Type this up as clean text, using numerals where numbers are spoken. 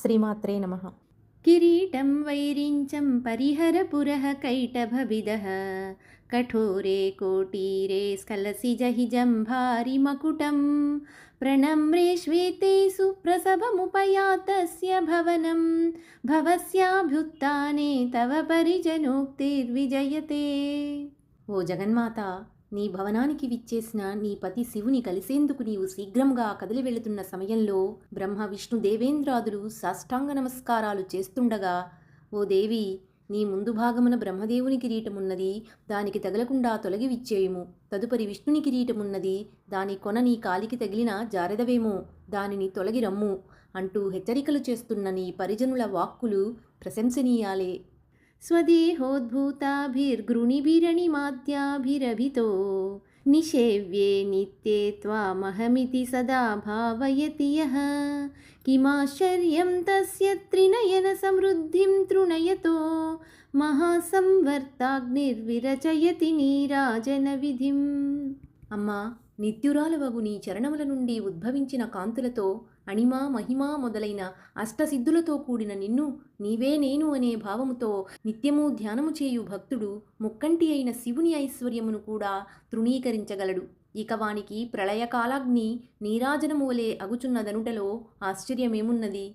శ్రీమాత్రే నమః. కిరీటం వైరించం పరిహరపురః కైటభవిదః కఠోరే కోటీరే స్ఖలసిజహిజం భారి మకుటం ప్రణమ్రే శ్వేతే సుప్రసభముపయాతస్య భవనం భవస్యాభ్యుత్థానే తవ పరిజనోక్తిర్విజయతే. ఓ జగన్మాత, నీ భవనానికి విచ్చేసిన నీ పతి శివుని కలిసేందుకు నీవు శీఘ్రంగా కదిలి వెళుతున్న సమయంలో బ్రహ్మ విష్ణు దేవేంద్రాదులు సాష్టాంగ నమస్కారాలు చేస్తుండగా, ఓ దేవి, నీ ముందు భాగమున బ్రహ్మదేవుని కిరీటమున్నది, దానికి తగలకుండా తొలగి విచ్చేయుము. తదుపరి విష్ణుని కిరీటమున్నది, దాని కొన నీ కాలికి తగిలిన జారెదవేమో, దానిని తొలగి రమ్ము అంటూ హెచ్చరికలు చేస్తున్న నీ పరిజనుల వాక్కులు ప్రశంసనీయాలే. స్వదేహోద్భూతాభిర్గృణిభిరణిమాద్యాభిరభితో నిషేవ్యే నిత్యే త్వామహమితి సదా భావయతి యః కిమాశ్చర్యం తస్య త్రినయన సమృద్ధిం తృణయతో మహాసంవర్తాగ్నిర్విరచయతి నీరాజన విధిం. అమ్మా, నిత్యురాలవగు నీ చరణముల నుండి ఉద్భవించిన కాంతులతో అణిమా మహిమా మొదలైన అష్టసిద్ధులతో కూడిన నిన్ను నీవే నేను అనే భావముతో నిత్యము ధ్యానము చేయు భక్తుడు ముక్కంటి అయిన శివుని ఐశ్వర్యమును కూడా తృణీకరించగలడు. ఇక వానికి ప్రళయకాలాగ్ని నీరాజనము వలె అగుచున్నదనుటలో ఆశ్చర్యమేమున్నది?